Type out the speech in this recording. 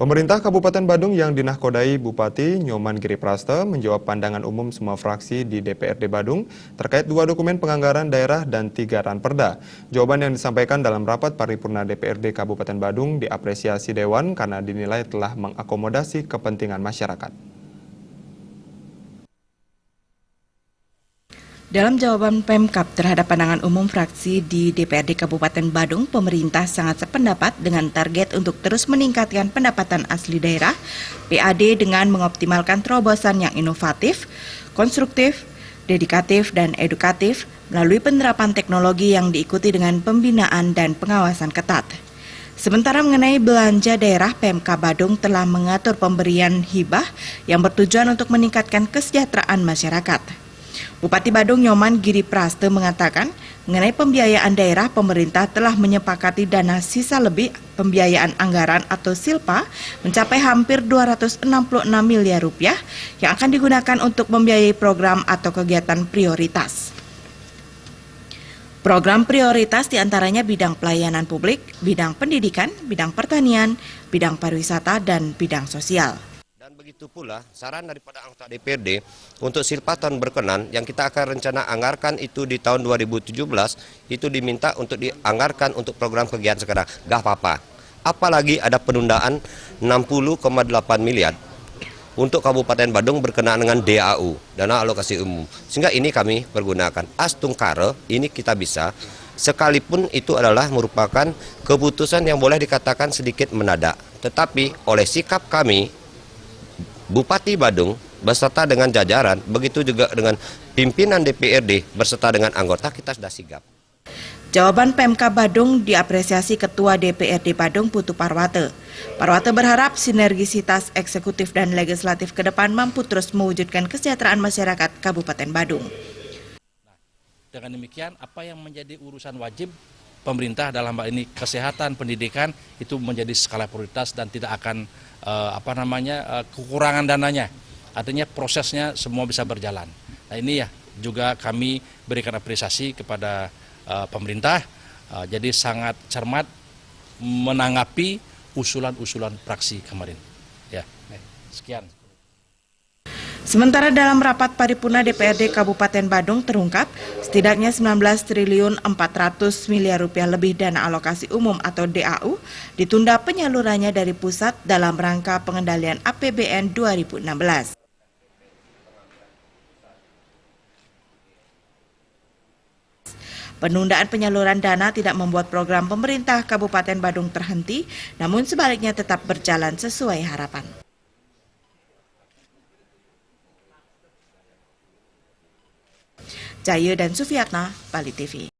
Pemerintah Kabupaten Badung yang dinahkodai Bupati Nyoman Giriprasta menjawab pandangan umum semua fraksi di DPRD Badung terkait 2 dokumen penganggaran daerah dan 3 ranperda. Jawaban yang disampaikan dalam rapat paripurna DPRD Kabupaten Badung diapresiasi Dewan karena dinilai telah mengakomodasi kepentingan masyarakat. Dalam jawaban Pemkab terhadap pandangan umum fraksi di DPRD Kabupaten Badung, pemerintah sangat sependapat dengan target untuk terus meningkatkan pendapatan asli daerah, PAD dengan mengoptimalkan terobosan yang inovatif, konstruktif, dedikatif, dan edukatif melalui penerapan teknologi yang diikuti dengan pembinaan dan pengawasan ketat. Sementara mengenai belanja daerah, Pemkab Badung telah mengatur pemberian hibah yang bertujuan untuk meningkatkan kesejahteraan masyarakat. Bupati Badung Nyoman Giriprasta mengatakan, mengenai pembiayaan daerah, pemerintah telah menyepakati dana sisa lebih pembiayaan anggaran atau SILPA mencapai hampir 266 miliar rupiah yang akan digunakan untuk membiayai program atau kegiatan prioritas. Program prioritas diantaranya bidang pelayanan publik, bidang pendidikan, bidang pertanian, bidang pariwisata, dan bidang sosial. Dan begitu pula saran daripada anggota DPRD untuk SILPA tahun berkenan yang kita akan rencana anggarkan itu di tahun 2017 itu diminta untuk dianggarkan untuk program kegiatan sekarang. Gak apa-apa. Apalagi ada penundaan 60,8 miliar untuk Kabupaten Badung berkenaan dengan DAU, dana alokasi umum. Sehingga ini kami pergunakan. Astungkare ini kita bisa, sekalipun itu adalah merupakan keputusan yang boleh dikatakan sedikit menadak. Tetapi oleh sikap kami, Bupati Badung beserta dengan jajaran, begitu juga dengan pimpinan DPRD beserta dengan anggota, kita sudah sigap. Jawaban Pemkab Badung diapresiasi Ketua DPRD Badung Putu Parwate. Parwate berharap sinergisitas eksekutif dan legislatif ke depan mampu terus mewujudkan kesejahteraan masyarakat Kabupaten Badung. Dengan demikian, apa yang menjadi urusan wajib pemerintah dalam hal ini kesehatan, pendidikan itu menjadi skala prioritas dan tidak akan kekurangan dananya. Artinya prosesnya semua bisa berjalan. Nah ini ya juga kami berikan apresiasi kepada pemerintah. Jadi sangat cermat menanggapi usulan-usulan fraksi kemarin. Ya, sekian. Sementara dalam rapat paripurna DPRD Kabupaten Badung terungkap, setidaknya 19 triliun 400 miliar rupiah lebih dana alokasi umum atau DAU ditunda penyalurannya dari pusat dalam rangka pengendalian APBN 2016. Penundaan penyaluran dana tidak membuat program pemerintah Kabupaten Badung terhenti, namun sebaliknya tetap berjalan sesuai harapan. Jaya dan Sufiatna, Bali TV.